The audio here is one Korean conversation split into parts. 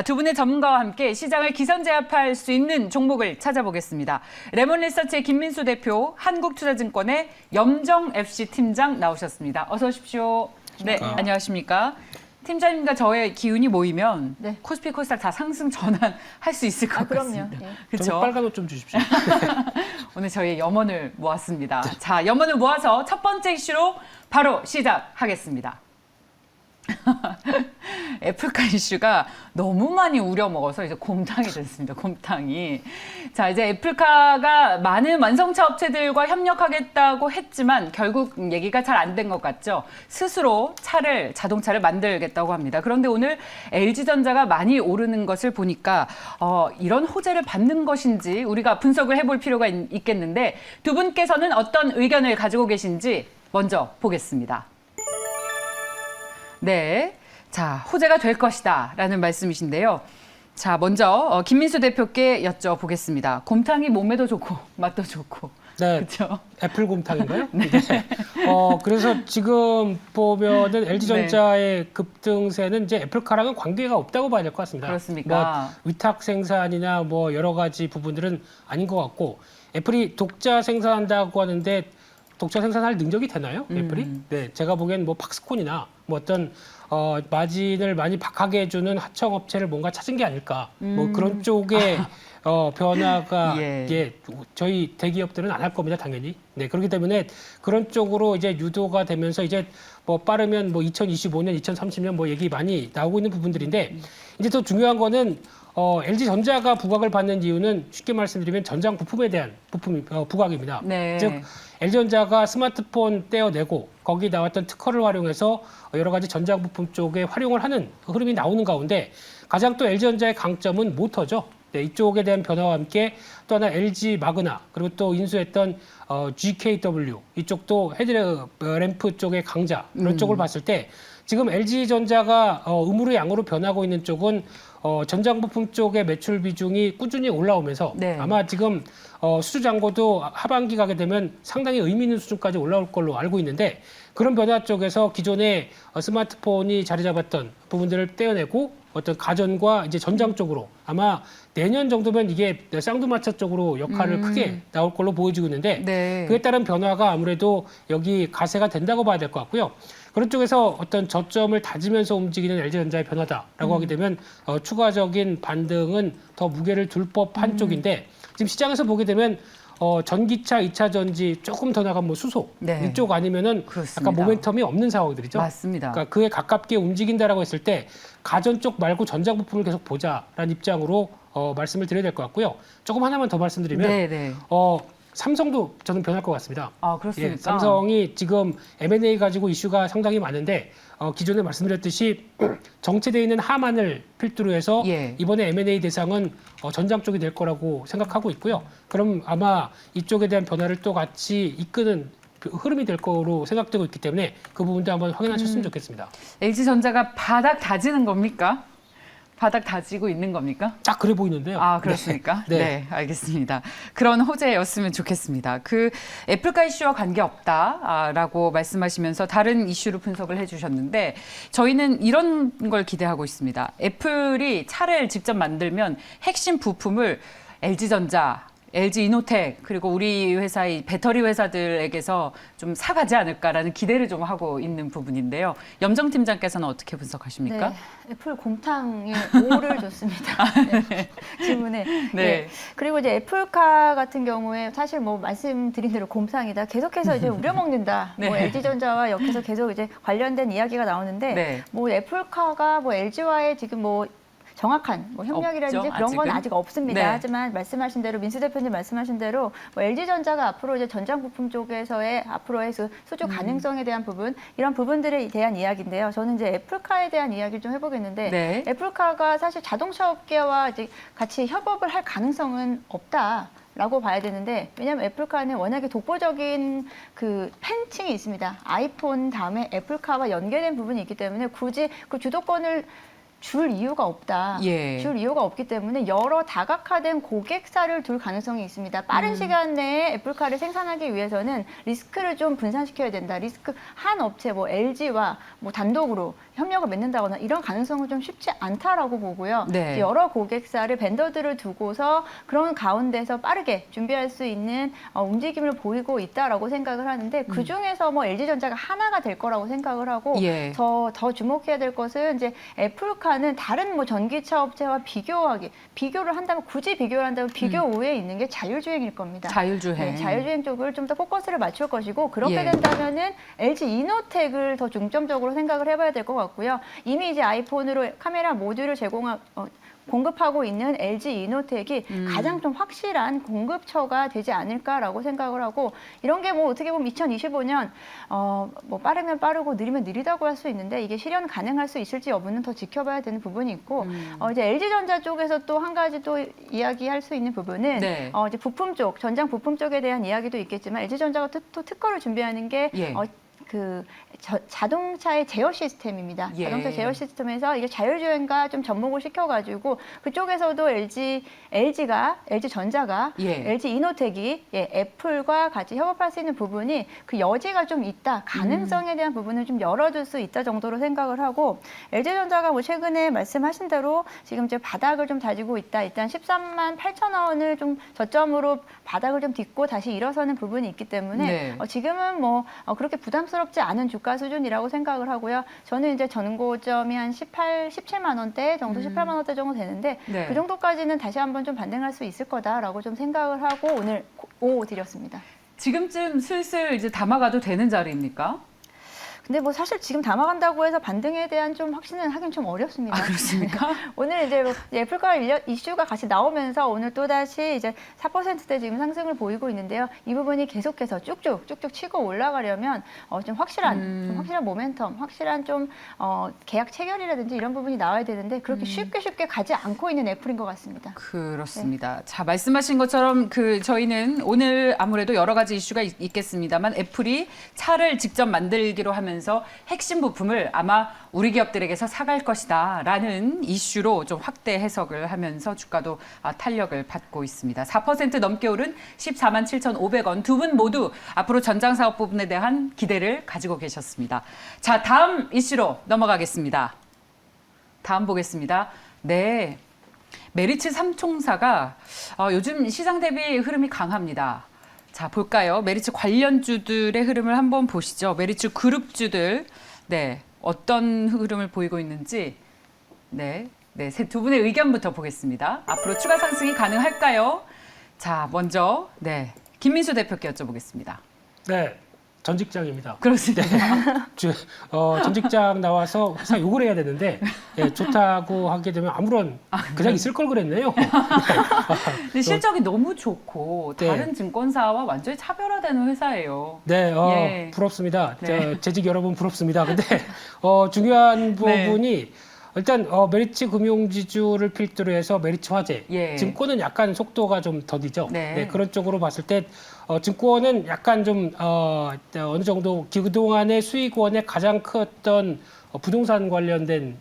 두 분의 전문가와 함께 시장을 기선제압할 수 있는 종목을 찾아보겠습니다. 레몬리서치의 김민수 대표, 한국투자증권의 염정FC 팀장 나오셨습니다. 어서 오십시오. 네, 안녕하십니까. 팀장님과 저의 기운이 모이면 네. 코스피, 코스닥 다 상승 전환할 수 있을 것 그럼요. 같습니다. 네. 그렇죠? 빨간 옷 좀 주십시오. 오늘 저희의 염원을 모았습니다. 자, 염원을 모아서 첫 번째 이슈로 바로 시작하겠습니다. 애플카 이슈가 너무 많이 우려먹어서 이제 곰탕이 됐습니다. 곰탕이. 자, 이제 애플카가 많은 완성차 업체들과 협력하겠다고 했지만 결국 얘기가 잘 안 된 것 같죠. 스스로 자동차를 만들겠다고 합니다. 그런데 오늘 LG전자가 많이 오르는 것을 보니까 이런 호재를 받는 것인지 우리가 분석을 해볼 필요가 있겠는데 두 분께서는 어떤 의견을 가지고 계신지 먼저 보겠습니다. 네, 자, 호재가 될 것이다 라는 말씀이신데요. 자, 먼저 김민수 대표께 여쭤보겠습니다. 곰탕이 몸에도 좋고 맛도 좋고. 네, 그렇죠? 애플 곰탕인가요? 네. 그래서 지금 보면은 LG전자의 급등세는 이제 애플카랑은 관계가 없다고 봐야 될 것 같습니다. 그렇습니까? 위탁 생산이나 여러 가지 부분들은 아닌 것 같고, 애플이 독자 생산한다고 하는데 독자 생산할 능력이 되나요? 애플이? 네, 제가 보기엔 팍스콘이나 어떤 마진을 많이 박하게 해주는 하청업체를 뭔가 찾은 게 아닐까. 그런 쪽의 변화가 저희 대기업들은 안 할 겁니다, 당연히. 네, 그렇기 때문에 그런 쪽으로 이제 유도가 되면서 이제 빠르면 2025년, 2030년 얘기 많이 나오고 있는 부분들인데 이제 더 중요한 거는 LG전자가 부각을 받는 이유는 쉽게 말씀드리면 전장 부품에 대한 부각입니다. 네. 즉 LG전자가 스마트폰 떼어내고 거기 나왔던 특허를 활용해서 여러 가지 전장 부품 쪽에 활용을 하는 흐름이 나오는 가운데 가장 또 LG전자의 강점은 모터죠. 네, 이쪽에 대한 변화와 함께 또 하나 LG 마그나 그리고 또 인수했던 GKW 이쪽도 헤드램프 쪽의 강자 그런 쪽을 봤을 때 지금 LG전자가 음으로 양으로 변하고 있는 쪽은 전장 부품 쪽의 매출 비중이 꾸준히 올라오면서 네. 아마 지금 수주 잔고도 하반기 가게 되면 상당히 의미 있는 수준까지 올라올 걸로 알고 있는데 그런 변화 쪽에서 기존의 스마트폰이 자리 잡았던 부분들을 떼어내고 어떤 가전과 이제 전장 쪽으로 아마 내년 정도면 이게 쌍두마차 쪽으로 역할을 크게 나올 걸로 보여지고 있는데 네. 그에 따른 변화가 아무래도 여기 가세가 된다고 봐야 될 것 같고요. 그런 쪽에서 어떤 저점을 다지면서 움직이는 LG전자의 변화다라고 하게 되면 추가적인 반등은 더 무게를 둘 법한 쪽인데 지금 시장에서 보게 되면 전기차, 2차 전지 조금 더 나간 수소 네. 이쪽 아니면은 그렇습니다. 약간 모멘텀이 없는 상황들이죠. 맞습니다. 그러니까 그에 가깝게 움직인다라고 했을 때 가전 쪽 말고 전장 부품을 계속 보자라는 입장으로 말씀을 드려야 될 것 같고요. 조금 하나만 더 말씀드리면 네. 삼성도 저는 변할 것 같습니다. 아, 그렇습니까? 삼성이 지금 M&A 가지고 이슈가 상당히 많은데 기존에 말씀드렸듯이 정체되어 있는 하만을 필두로 해서 이번에 M&A 대상은 전장 쪽이 될 거라고 생각하고 있고요. 그럼 아마 이쪽에 대한 변화를 또 같이 이끄는 흐름이 될 거로 생각되고 있기 때문에 그 부분도 한번 확인하셨으면 좋겠습니다. LG전자가 바닥 다지는 겁니까? 바닥 다지고 있는 겁니까? 딱 그래 보이는데요. 아, 그렇습니까? 네. 네, 알겠습니다. 그런 호재였으면 좋겠습니다. 애플카 이슈와 관계없다라고 말씀하시면서 다른 이슈로 분석을 해주셨는데 저희는 이런 걸 기대하고 있습니다. 애플이 차를 직접 만들면 핵심 부품을 LG전자, LG이노텍 그리고 우리 회사의 배터리 회사들에게서 좀 사가지 않을까라는 기대를 좀 하고 있는 부분인데요. 염정 팀장께서는 어떻게 분석하십니까? 네, 애플 곰탕에 5를 줬습니다. 네. 질문에. 네. 그리고 이제 애플카 같은 경우에 사실 말씀드린 대로 곰탕이다. 계속해서 이제 우려먹는다. 네. LG전자와 옆에서 계속 이제 관련된 이야기가 나오는데 네. 애플카가 LG와의 지금 정확한 협력이라든지 없죠, 그런 건 아직은? 아직 없습니다. 네. 하지만 말씀하신 대로 민수 대표님 말씀하신 대로 LG전자가 앞으로 이제 전장 부품 쪽에서의 앞으로의 수주 가능성에 대한 부분 이런 부분들에 대한 이야기인데요. 저는 이제 애플카에 대한 이야기를 좀 해보겠는데 네. 애플카가 사실 자동차 업계와 이제 같이 협업을 할 가능성은 없다. 라고 봐야 되는데 왜냐하면 애플카는 워낙에 독보적인 팬층이 있습니다. 아이폰 다음에 애플카와 연계된 부분이 있기 때문에 굳이 그 주도권을 줄 이유가 없다. 줄 이유가 없기 때문에 여러 다각화된 고객사를 둘 가능성이 있습니다. 빠른 시간 내에 애플카를 생산하기 위해서는 리스크를 좀 분산시켜야 된다. 리스크 한 업체 LG와 단독으로 협력을 맺는다거나 이런 가능성은 좀 쉽지 않다라고 보고요. 네. 여러 고객사를 벤더들을 두고서 그런 가운데서 빠르게 준비할 수 있는 움직임을 보이고 있다라고 생각을 하는데 그 중에서 뭐 LG전자가 하나가 될 거라고 생각을 하고 예. 더 주목해야 될 것은 이제 애플카는 다른 뭐 전기차 업체와 비교를 한다면 굳이 비교를 한다면 비교 우위에 있는 게 자율주행일 겁니다. 자율주행. 네, 자율주행 쪽을 좀 더 포커스를 맞출 것이고 그렇게 예. 된다면은 LG 이노텍을 더 중점적으로 생각을 해봐야 될 것 같고요. 이미 이제 아이폰으로 카메라 모듈을 공급하고 있는 LG 이노텍이 가장 좀 확실한 공급처가 되지 않을까라고 생각을 하고 이런 게 뭐 어떻게 보면 2025년 뭐 빠르면 빠르고 느리면 느리다고 할 수 있는데 이게 실현 가능할 수 있을지 여부는 더 지켜봐야 되는 부분이 있고 이제 LG전자 쪽에서 또 한 가지 또 이야기할 수 있는 부분은 네. 이제 부품 쪽 전장 부품 쪽에 대한 이야기도 있겠지만 LG전자가 또 특허를 준비하는 게 예. 자동차의 제어 시스템입니다. 예. 자동차 제어 시스템에서 이게 자율주행과 좀 접목을 시켜가지고 그쪽에서도 LG전자가 예. LG 이노텍이 애플과 같이 협업할 수 있는 부분이 그 여지가 좀 있다. 가능성에 대한 부분을 좀 열어둘 수 있다 정도로 생각을 하고 LG전자가 뭐 최근에 말씀하신 대로 지금 이제 바닥을 좀 다지고 있다. 일단 13만 8천 원을 좀 저점으로 바닥을 좀 딛고 다시 일어서는 부분이 있기 때문에 네. 지금은 뭐 그렇게 부담스럽지 않은 주가 수준이라고 생각을 하고요. 저는 이제 전고점이 한 17만 원대 정도, 18만 원대 정도 되는데 네. 그 정도까지는 다시 한번 좀 반등할 수 있을 거다라고 좀 생각을 하고 오늘 오 드렸습니다. 지금쯤 슬슬 이제 담아가도 되는 자리입니까? 근데 뭐 사실 지금 담아간다고 해서 반등에 대한 좀 확신은 하긴 좀 어렵습니다. 아, 그렇습니까? 오늘 이제 애플카 이슈가 같이 나오면서 오늘 또 다시 이제 4%대 지금 상승을 보이고 있는데요. 이 부분이 계속해서 쭉쭉 치고 올라가려면 좀 확실한 모멘텀, 확실한 좀 계약 체결이라든지 이런 부분이 나와야 되는데 그렇게 쉽게 가지 않고 있는 애플인 것 같습니다. 그렇습니다. 자, 말씀하신 것처럼 저희는 오늘 아무래도 여러 가지 이슈가 있겠습니다만 애플이 차를 직접 만들기로 하면서 핵심 부품을 아마 우리 기업들에게서 사갈 것이다라는 이슈로 좀 확대 해석을 하면서 주가도 탄력을 받고 있습니다. 4% 넘게 오른 14만 7,500원. 두 분 모두 앞으로 전장 사업 부분에 대한 기대를 가지고 계셨습니다. 자, 다음 이슈로 넘어가겠습니다. 다음 보겠습니다. 네. 메리츠 삼총사가 요즘 시장 대비 흐름이 강합니다. 자, 볼까요? 메리츠 관련주들의 흐름을 한번 보시죠. 메리츠 그룹주들, 네, 어떤 흐름을 보이고 있는지, 네, 두 분의 의견부터 보겠습니다. 앞으로 추가 상승이 가능할까요? 자, 먼저, 네, 김민수 대표께 여쭤보겠습니다. 네, 전 직장입니다. 그렇습니다. 전 직장 나와서 회사 욕을 해야 되는데 좋다고 하게 되면 아무런 그냥 있을 걸 그랬네요. 근데 실적이 너무 좋고 네. 다른 증권사와 완전히 차별화되는 회사예요. 네, 예. 부럽습니다. 네. 재직 여러분 부럽습니다. 근데 중요한 부분이 일단 메리츠 금융지주를 필두로 해서 메리츠 화재, 예. 증권은 약간 속도가 좀 더디죠. 네. 그런 쪽으로 봤을 때 증권은 약간 좀 어느 정도 그동안의 수익원의 가장 컸던 부동산 관련된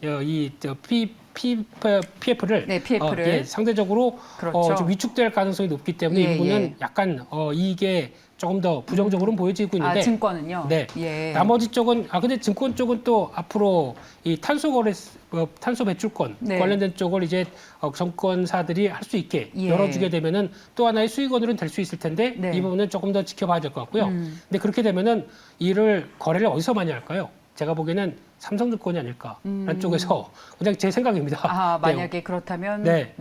PF를 네, PF를. 상대적으로 그렇죠. 좀 위축될 가능성이 높기 때문에 예, 이 부분은 예. 약간 이익에 조금 더 부정적으로는 보여지고 있는데 증권은요? 네. 예. 나머지 쪽은 근데 증권 쪽은 또 앞으로 이 탄소 배출권 네. 관련된 쪽을 이제 정권사들이 할 수 있게 예. 열어주게 되면은 또 하나의 수익원으로는 될 수 있을 텐데 네. 이 부분은 조금 더 지켜봐야 될 것 같고요. 근데 그렇게 되면은 거래를 어디서 많이 할까요? 제가 보기에는 삼성증권이 아닐까라는 쪽에서 그냥 제 생각입니다. 만약에 그렇다면 네,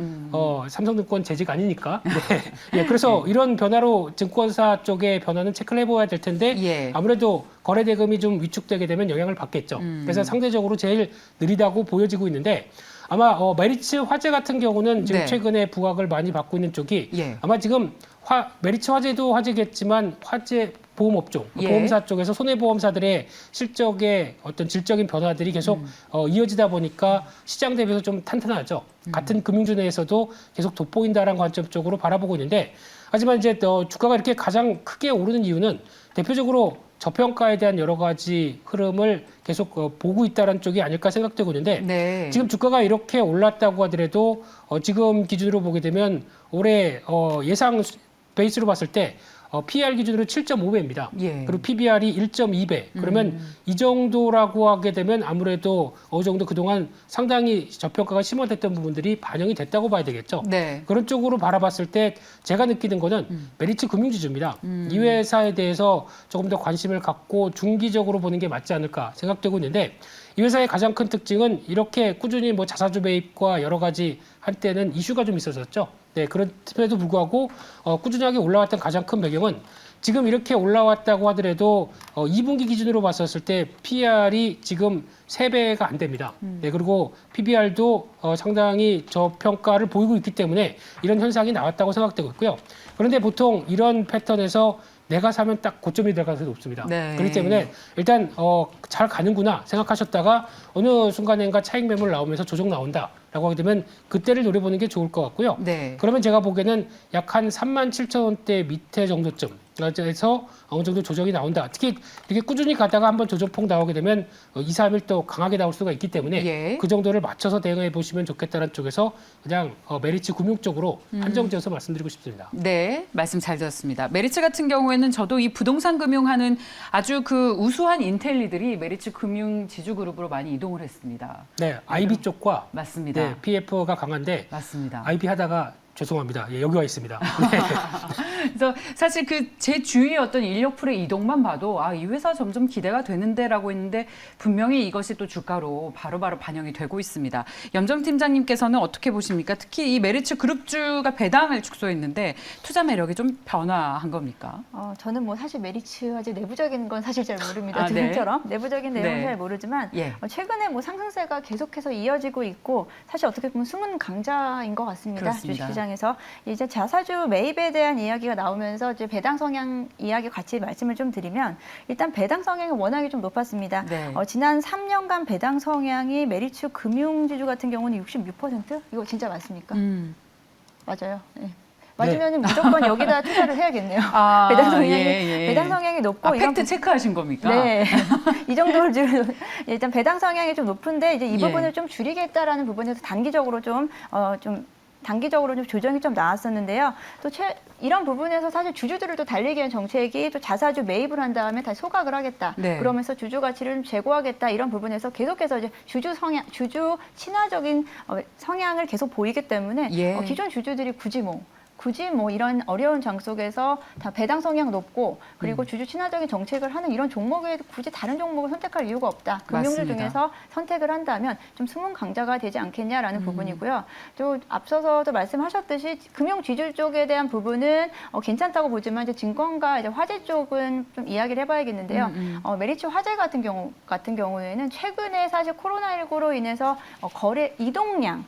삼성증권 재직 아니니까. 네, 예, 그래서 이런 변화로 증권사 쪽의 변화는 체크를 해봐야 될 텐데 예. 아무래도 거래 대금이 좀 위축되게 되면 영향을 받겠죠. 그래서 상대적으로 제일 느리다고 보여지고 있는데 아마 메리츠 화재 같은 경우는 지금 네. 최근에 부각을 많이 받고 있는 쪽이 예. 아마 지금 메리츠 화재도 화재겠지만 보험업종, 예. 보험사 쪽에서 손해보험사들의 실적의 어떤 질적인 변화들이 계속 이어지다 보니까 시장 대비해서 좀 탄탄하죠. 같은 금융주 내에서도 계속 돋보인다라는 관점 쪽으로 바라보고 있는데 하지만 이제 주가가 이렇게 가장 크게 오르는 이유는 대표적으로 저평가에 대한 여러 가지 흐름을 계속 보고 있다는 쪽이 아닐까 생각되고 있는데 네. 지금 주가가 이렇게 올랐다고 하더라도 지금 기준으로 보게 되면 올해 예상 베이스로 봤을 때 PER 기준으로 7.5배입니다. 예. 그리고 PBR이 1.2배. 그러면 이 정도라고 하게 되면 아무래도 어느 정도 그동안 상당히 저평가가 심화됐던 부분들이 반영이 됐다고 봐야 되겠죠. 네. 그런 쪽으로 바라봤을 때 제가 느끼는 거는 메리츠 금융지주입니다. 이 회사에 대해서 조금 더 관심을 갖고 중기적으로 보는 게 맞지 않을까 생각되고 있는데 이 회사의 가장 큰 특징은 이렇게 꾸준히 뭐 자사주 매입과 여러 가지 한때는 이슈가 좀 있었었죠. 네, 그럼에도 불구하고 꾸준하게 올라왔던 가장 큰 배경은 지금 이렇게 올라왔다고 하더라도 2분기 기준으로 봤었을 때 PER이 지금 3배가 안 됩니다. 네, 그리고 PBR도 상당히 저평가를 보이고 있기 때문에 이런 현상이 나왔다고 생각되고 있고요. 그런데 보통 이런 패턴에서 내가 사면 딱 고점이 될 가능성이 높습니다. 네. 그렇기 때문에 일단 잘 가는구나 생각하셨다가 어느 순간인가 차익 매물 나오면서 조정 나온다라고 하게 되면 그때를 노려보는 게 좋을 것 같고요. 네. 그러면 제가 보기에는 약 한 37,000원대 밑에 정도쯤에서 어느 정도 조정이 나온다. 특히 이렇게 꾸준히 가다가 한번 조정폭 나오게 되면 2, 3일 또 강하게 나올 수가 있기 때문에 예. 그 정도를 맞춰서 대응해 보시면 좋겠다는 쪽에서 그냥 메리츠 금융 쪽으로 한정지어서 말씀드리고 싶습니다. 네, 말씀 잘 들었습니다. 메리츠 같은 경우에는 저도 이 부동산 금융하는 아주 그 우수한 인텔리들이 메리츠 금융 지주그룹으로 많이 이동을 했습니다. 네, IB 쪽과 맞습니다. 네, PF가 강한데 맞습니다. IB 하다가 죄송합니다. 예, 여기 와 있습니다. 네. 그래서 사실 그 제 주위의 어떤 인력풀의 이동만 봐도 이 회사 점점 기대가 되는데라고 했는데 분명히 이것이 또 주가로 바로바로 반영이 되고 있습니다. 염정 팀장님께서는 어떻게 보십니까? 특히 이 메리츠 그룹주가 배당을 축소했는데 투자 매력이 좀 변화한 겁니까? 저는 뭐 사실 메리츠 아직 내부적인 건 사실 잘 모릅니다. 네. 지금처럼 내부적인 내용은 네. 잘 모르지만 예. 최근에 뭐 상승세가 계속해서 이어지고 있고 사실 어떻게 보면 숨은 강자인 것 같습니다. 그렇습니다. 주식시장에서 이제 자사주 매입에 대한 이야기가 나오면서 이제 배당 성향 이야기 같이 말씀을 좀 드리면 일단 배당 성향이 워낙에 좀 높았습니다. 네. 지난 3년간 배당 성향이 메리츠 금융지주 같은 경우는 66%? 이거 진짜 맞습니까? 맞아요. 네. 맞으면 무조건 여기다 투자를 해야겠네요. 배당 성향이 배당 성향이 높고 팩트 체크하신 겁니까? 네, 이 정도를 일단 배당 성향이 좀 높은데 이제 이 예. 부분을 좀 줄이겠다라는 부분에서 단기적으로 좀 조정이 좀 나왔었는데요. 또 이런 부분에서 사실 주주들을 또 달리기 위한 정책이 또 자사주 매입을 한 다음에 다시 소각을 하겠다. 네. 그러면서 주주 가치를 좀 제고하겠다. 이런 부분에서 계속해서 이제 주주 친화적인 성향을 계속 보이기 때문에 예. 기존 주주들이 굳이 뭐 이런 어려운 장 속에서 다 배당 성향 높고 그리고 주주 친화적인 정책을 하는 이런 종목에 굳이 다른 종목을 선택할 이유가 없다. 금융주 맞습니다. 중에서 선택을 한다면 좀 숨은 강자가 되지 않겠냐라는 부분이고요. 또 앞서서도 말씀하셨듯이 금융 지주 쪽에 대한 부분은 괜찮다고 보지만 이제 증권과 이제 화재 쪽은 좀 이야기를 해봐야겠는데요. 메리츠 화재 같은 경우에는 최근에 사실 코로나19로 인해서 거래 이동량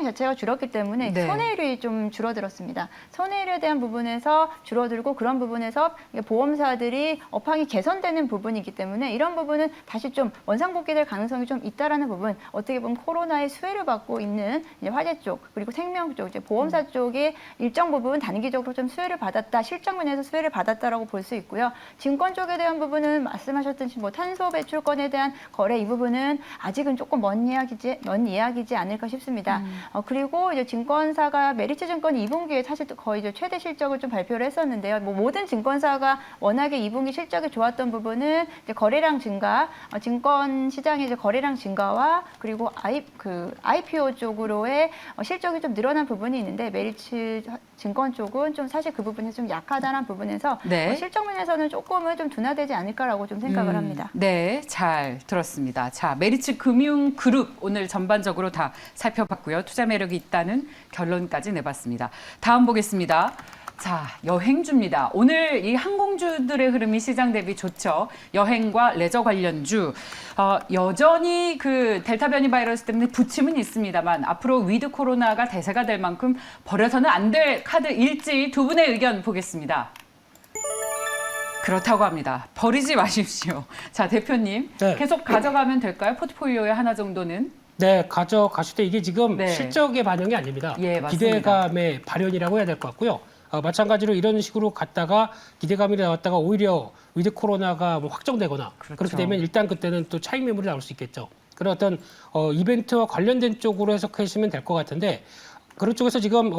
자체가 줄었기 때문에 네. 손해율이 좀 줄어들었습니다. 손해율에 대한 부분에서 줄어들고 그런 부분에서 보험사들이 업황이 개선되는 부분이기 때문에 이런 부분은 다시 좀 원상복귀될 가능성이 좀 있다라는 부분. 어떻게 보면 코로나의 수혜를 받고 있는 이제 화재 쪽 그리고 생명 쪽, 이제 보험사 쪽이 일정 부분 단기적으로 좀 수혜를 받았다, 실적 면에서 수혜를 받았다라고 볼 수 있고요. 증권 쪽에 대한 부분은 말씀하셨듯이 뭐 탄소 배출권에 대한 거래 이 부분은 아직은 조금 먼 이야기지 않을까 싶습니다. 그리고 이제 증권사가 메리츠 증권이 2분기에 사실 거의 이제 최대 실적을 좀 발표를 했었는데요. 뭐 모든 증권사가 워낙에 2분기 실적이 좋았던 부분은 이제 거래량 증가, 증권 시장의 이제 거래량 증가와 그리고 IPO 쪽으로의 실적이 좀 늘어난 부분이 있는데 메리츠 증권 쪽은 좀 사실 그 부분이 좀 약하다는 부분에서 네. 실적 면에서는 조금은 좀 둔화되지 않을까라고 좀 생각을 합니다. 네, 잘 들었습니다. 자, 메리츠 금융그룹 오늘 전반적으로 다 살펴봤고요. 투자 매력이 있다는 결론까지 내봤습니다. 다음 보겠습니다. 자, 여행주입니다. 오늘 이 항공주들의 흐름이 시장 대비 좋죠. 여행과 레저 관련주. 여전히 그 델타 변이 바이러스 때문에 부침은 있습니다만 앞으로 위드 코로나가 대세가 될 만큼 버려서는 안 될 카드 일지 두 분의 의견 보겠습니다. 그렇다고 합니다. 버리지 마십시오. 자, 대표님. 네. 계속 가져가면 될까요? 포트폴리오에 하나 정도는? 네, 가져가실 때 이게 지금 네. 실적의 반영이 아닙니다. 예, 맞습니다. 기대감의 발현이라고 해야 될 것 같고요. 마찬가지로 이런 식으로 갔다가 기대감이 나왔다가 오히려 위드 코로나가 뭐 확정되거나 그렇죠. 그렇게 되면 일단 그때는 또 차익 매물이 나올 수 있겠죠. 그런 어떤 이벤트와 관련된 쪽으로 해석하시면 될 것 같은데 그런 쪽에서 지금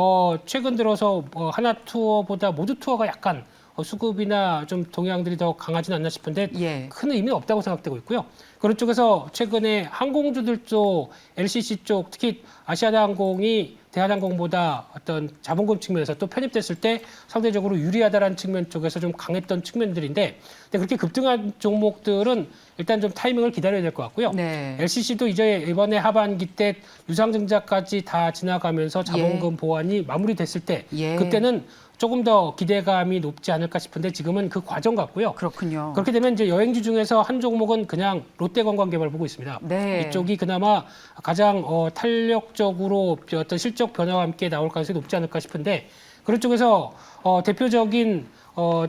최근 들어서 하나 투어보다 모두 투어가 약간 수급이나 좀 동향들이 더 강하진 않나 싶은데 예. 큰 의미 없다고 생각되고 있고요. 그런 쪽에서 최근에 항공주들 쪽, LCC 쪽, 특히 아시아나항공이 대한항공보다 어떤 자본금 측면에서 또 편입됐을 때 상대적으로 유리하다라는 측면 쪽에서 좀 강했던 측면들인데, 근데 그렇게 급등한 종목들은 일단 좀 타이밍을 기다려야 될 것 같고요. 네. LCC도 이제 이번에 하반기 때 유상증자까지 다 지나가면서 자본금 보완이 마무리됐을 때 예. 그때는 조금 더 기대감이 높지 않을까 싶은데 지금은 그 과정 같고요. 그렇군요. 그렇게 되면 이제 여행주 중에서 한 종목은 그냥 롯데관광개발 보고 있습니다. 네. 이쪽이 그나마 가장 탄력적으로 어떤 실적 변화와 함께 나올 가능성이 높지 않을까 싶은데, 그런 쪽에서 대표적인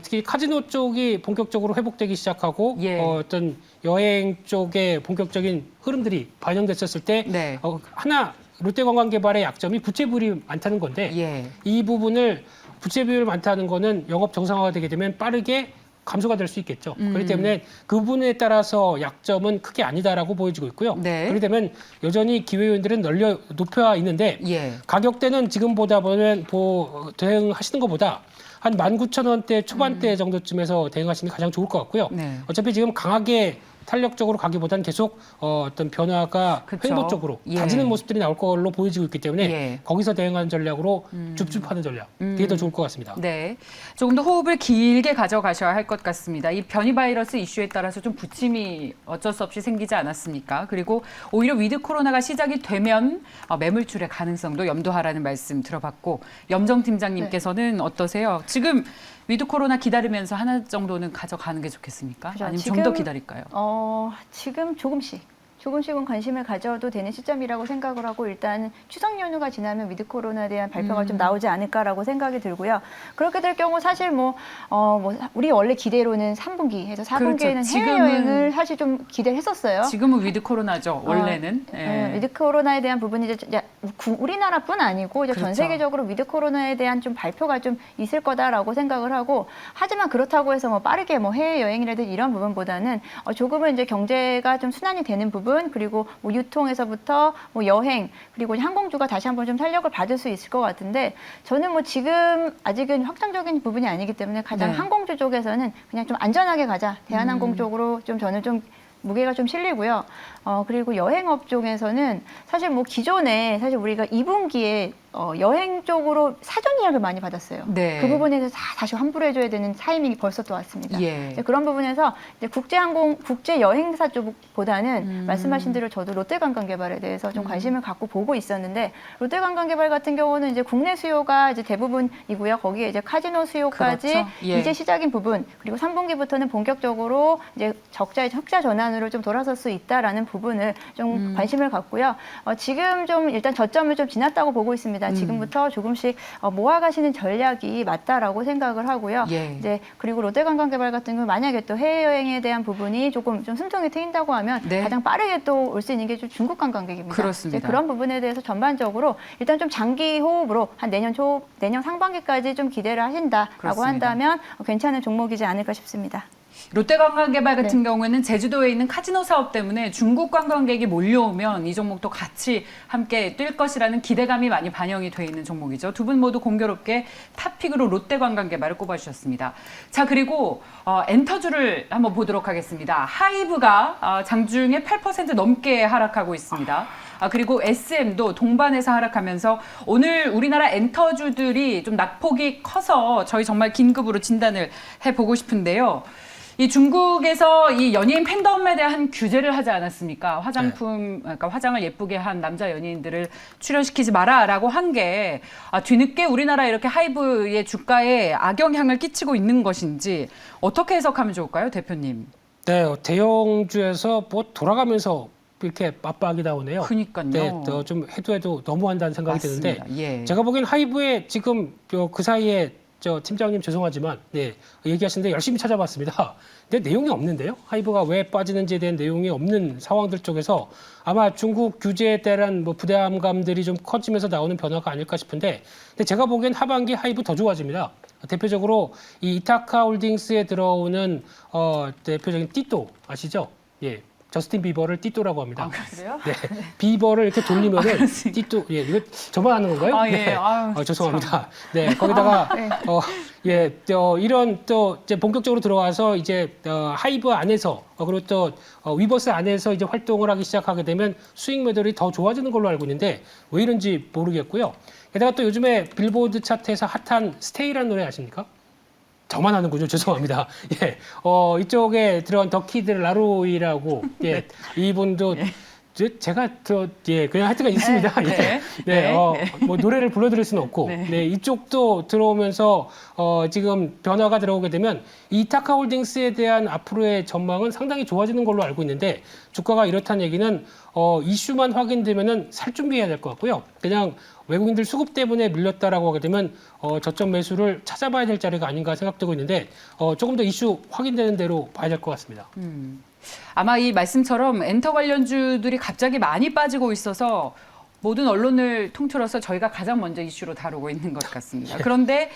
특히 카지노 쪽이 본격적으로 회복되기 시작하고 예. 어떤 여행 쪽의 본격적인 흐름들이 반영됐었을 때 네. 하나 롯데관광개발의 약점이 부채 비율이 많다는 건데 예. 이 부분을 부채 비율 많다는 거는 영업 정상화가 되게 되면 빠르게 감소가 될 수 있겠죠. 그렇기 때문에 그 부분에 따라서 약점은 크게 아니다라고 보여지고 있고요. 네. 그렇게 되면 여전히 기회 요인들은 높여 있는데 예. 가격대는 지금보다 보면 대응하시는 것보다 한 19,000원대 초반대 정도쯤에서 대응하시는 게 가장 좋을 것 같고요. 네. 어차피 지금 강하게 탄력적으로 가기보다는 계속 어떤 변화가 그쵸. 횡보 쪽으로 예. 다지는 모습들이 나올 걸로 보여지고 있기 때문에 예. 거기서 대응하는 전략으로 줍줍하는 전략, 그게 더 좋을 것 같습니다. 네. 조금 더 호흡을 길게 가져가셔야 할 것 같습니다. 이 변이 바이러스 이슈에 따라서 좀 부침이 어쩔 수 없이 생기지 않았습니까? 그리고 오히려 위드 코로나가 시작이 되면 매물출의 가능성도 염두하라는 말씀 들어봤고, 염정 팀장님께서는 어떠세요? 지금 위드 코로나 기다리면서 하나 정도는 가져가는 게 좋겠습니까? 그죠. 아니면 좀 더 기다릴까요? 지금 조금씩은 관심을 가져도 되는 시점이라고 생각을 하고, 일단 추석 연휴가 지나면 위드 코로나에 대한 발표가 좀 나오지 않을까라고 생각이 들고요. 그렇게 될 경우 사실 우리 원래 기대로는 3분기 해서 4분기에는 그렇죠. 해외여행을 사실 좀 기대를 했었어요. 지금은 위드 코로나죠. 원래는. 예. 위드 코로나에 대한 부분이 이제 우리나라뿐 아니고 이제 전 그렇죠. 세계적으로 위드 코로나에 대한 좀 발표가 좀 있을 거다라고 생각을 하고, 하지만 그렇다고 해서 빠르게 해외 여행이라든지 이런 부분보다는 조금은 이제 경제가 좀 순환이 되는 부분, 그리고 유통에서부터 여행, 그리고 항공주가 다시 한번 좀 탄력을 받을 수 있을 것 같은데, 저는 지금 아직은 확정적인 부분이 아니기 때문에 가장 네. 항공주 쪽에서는 그냥 좀 안전하게 가자. 대한항공 쪽으로 저는 좀 무게가 좀 실리고요. 그리고 여행업 쪽에서는 사실 기존에 사실 우리가 2분기에 여행 쪽으로 사전 예약을 많이 받았어요. 네. 그 부분에서 다시 환불해줘야 되는 타이밍이 벌써 또 왔습니다. 예. 이제 그런 부분에서 이제 국제 여행사 쪽보다는 말씀하신 대로 저도 롯데관광개발에 대해서 좀 관심을 갖고 보고 있었는데, 롯데관광개발 같은 경우는 이제 국내 수요가 이제 대부분이고요. 거기에 이제 카지노 수요까지 그렇죠. 예. 이제 시작인 부분, 그리고 3분기부터는 본격적으로 이제 흑자 전환으로 좀 돌아설 수 있다라는 부분을 좀 관심을 갖고요. 지금 좀 일단 저점을 좀 지났다고 보고 있습니다. 지금부터 조금씩 모아가시는 전략이 맞다라고 생각을 하고요. 예. 이제 그리고 롯데관광개발 같은 경우 만약에 또 해외여행에 대한 부분이 조금 좀 숨통이 트인다고 하면 네. 가장 빠르게 또 올 수 있는 게 좀 중국 관광객입니다. 그렇습니다. 이제 그런 부분에 대해서 전반적으로 일단 좀 장기 호흡으로 한 내년 상반기까지 좀 기대를 하신다라고 그렇습니다. 한다면 괜찮은 종목이지 않을까 싶습니다. 롯데관광개발 같은 네. 경우에는 제주도에 있는 카지노 사업 때문에 중국 관광객이 몰려오면 이 종목도 같이 함께 뛸 것이라는 기대감이 많이 반영이 돼 있는 종목이죠. 두 분 모두 공교롭게 탑픽으로 롯데관광개발을 꼽아주셨습니다. 자, 그리고 엔터주를 한번 보도록 하겠습니다. 하이브가 장중에 8% 넘게 하락하고 있습니다. 그리고 SM도 동반해서 하락하면서 오늘 우리나라 엔터주들이 좀 낙폭이 커서 저희 정말 긴급으로 진단을 해보고 싶은데요. 이 중국에서 이 연예인 팬덤에 대한 규제를 하지 않았습니까? 화장품, 그러니까 화장을 예쁘게 한 남자 연예인들을 출연시키지 마라라고 한 게 뒤늦게 우리나라 이렇게 하이브의 주가에 악영향을 끼치고 있는 것인지 어떻게 해석하면 좋을까요, 대표님? 네, 대형주에서 돌아가면서 이렇게 맞박이 나오네요. 그러니까요. 네, 좀 해도 너무한다는 생각이 맞습니다. 드는데, 예. 제가 보기엔 하이브에 지금 그 사이에 팀장님 죄송하지만 얘기하시는데 열심히 찾아봤습니다. 근데 내용이 없는데요. 하이브가 왜 빠지는지에 대한 내용이 없는 상황들 쪽에서 아마 중국 규제에 대한 부담감들이 좀 커지면서 나오는 변화가 아닐까 싶은데, 근데 제가 보기엔 하반기 하이브 더 좋아집니다. 대표적으로 이 이타카 홀딩스에 들어오는 대표적인 띠또 아시죠? 예. 저스틴 비버를 띠또라고 합니다. 그래요? 네, 비버를 이렇게 돌리면은 그렇습니까? 띠또, 예, 이거 저만 하는 건가요? 아, 예. 네, 아유, 죄송합니다. 네, 거기다가 네. 예, 이런 또 이제 본격적으로 들어와서 이제 하이브 안에서 그리고 또 위버스 안에서 이제 활동을 하기 시작하게 되면 수익 매달이 더 좋아지는 걸로 알고 있는데 왜 이런지 모르겠고요. 게다가 또 요즘에 빌보드 차트에서 핫한 스테이라는 노래 아십니까? 저만 아는군요. 죄송합니다. 예, 이쪽에 들어간 더키드 라로이라고 예, 이분도 제가 그냥 하여튼간 있습니다. 네. 예. 네. 네, 네. 뭐 노래를 불러드릴 수는 없고, 네. 네, 이쪽도 들어오면서 지금 변화가 들어오게 되면 이타카홀딩스에 대한 앞으로의 전망은 상당히 좋아지는 걸로 알고 있는데 주가가 이렇다는 얘기는 이슈만 확인되면은 살 준비해야 될 것 같고요. 그냥 외국인들 수급 때문에 밀렸다라고 하게 되면 저점 매수를 찾아봐야 될 자리가 아닌가 생각되고 있는데 조금 더 이슈 확인되는 대로 봐야 될 것 같습니다. 아마 이 말씀처럼 엔터 관련주들이 갑자기 많이 빠지고 있어서 모든 언론을 통틀어서 저희가 가장 먼저 이슈로 다루고 있는 것 같습니다. 그런데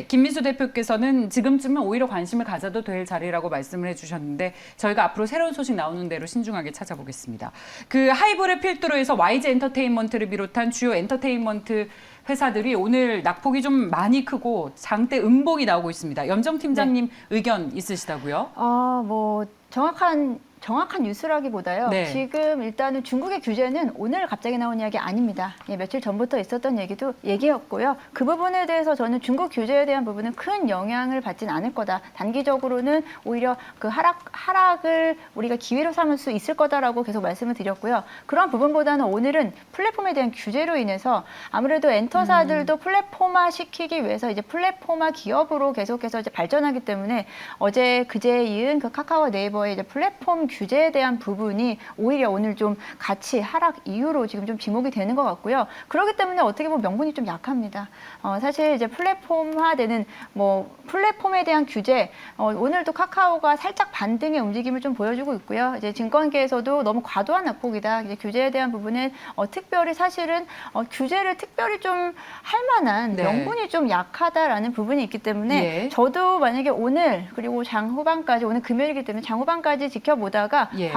김민수 대표께서는 지금쯤은 오히려 관심을 가져도 될 자리라고 말씀을 해주셨는데 저희가 앞으로 새로운 소식 나오는 대로 신중하게 찾아보겠습니다. 그 하이브를 필두로 해서 YG 엔터테인먼트를 비롯한 주요 엔터테인먼트 회사들이 오늘 낙폭이 좀 많이 크고 장대 음봉이 나오고 있습니다. 염정 팀장님 의견 있으시다고요? 뭐 정확한 뉴스라기보다요. 네. 지금 일단은 중국의 규제는 오늘 갑자기 나온 이야기 아닙니다. 며칠 전부터 있었던 얘기였고요. 그 부분에 대해서 저는 중국 규제에 대한 부분은 큰 영향을 받지는 않을 거다. 단기적으로는 오히려 그 하락을 우리가 기회로 삼을 수 있을 거다라고 계속 말씀을 드렸고요. 그런 부분보다는 오늘은 플랫폼에 대한 규제로 인해서 아무래도 엔터사들도 플랫폼화 시키기 위해서 이제 플랫폼화 기업으로 계속해서 이제 발전하기 때문에 그제에 이은 그 카카오 네이버의 이제 플랫폼 규제에 대한 부분이 오히려 오늘 좀 가치 하락 이유로 지금 좀 지목이 되는 것 같고요. 그렇기 때문에 어떻게 보면 명분이 좀 약합니다. 사실 이제 플랫폼화되는 플랫폼에 대한 규제 오늘도 카카오가 살짝 반등의 움직임을 좀 보여주고 있고요. 이제 증권계에서도 너무 과도한 낙폭이다. 이제 규제에 대한 부분은 특별히 사실은 규제를 특별히 좀 할 만한 네. 명분이 좀 약하다라는 부분이 있기 때문에 예. 저도 만약에 오늘 그리고 장후반까지 오늘 금요일이기 때문에 장후반까지 지켜보다가 예.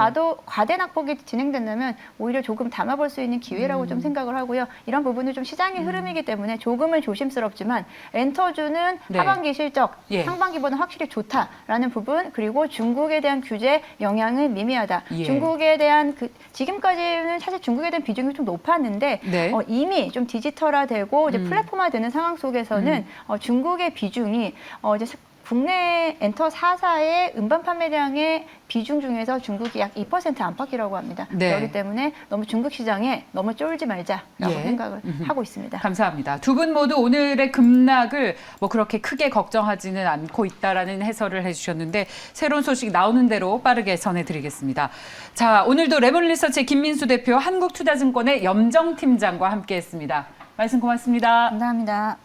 과대 낙폭이 진행된다면 오히려 조금 담아볼 수 있는 기회라고 좀 생각을 하고요. 이런 부분은 좀 시장의 흐름이기 때문에 조금은 조심스럽지만 엔터주는 네. 하반기 실적, 예. 상반기보다는 확실히 좋다라는 부분 그리고 중국에 대한 규제 영향은 미미하다. 예. 중국에 대한 지금까지는 사실 중국에 대한 비중이 좀 높았는데 네. 이미 좀 디지털화되고 이제 플랫폼화되는 상황 속에서는 중국의 비중이 이제 국내 엔터 4사의 음반 판매량의 비중 중에서 중국이 약 2% 안팎이라고 합니다. 네. 그렇기 때문에 너무 중국 시장에 너무 쫄지 말자라고 예. 생각을 하고 있습니다. 감사합니다. 두 분 모두 오늘의 급락을 그렇게 크게 걱정하지는 않고 있다라는 해설을 해주셨는데 새로운 소식 나오는 대로 빠르게 전해드리겠습니다. 자, 오늘도 레몬리서치의 김민수 대표, 한국투자증권의 염정 팀장과 함께했습니다. 말씀 고맙습니다. 감사합니다.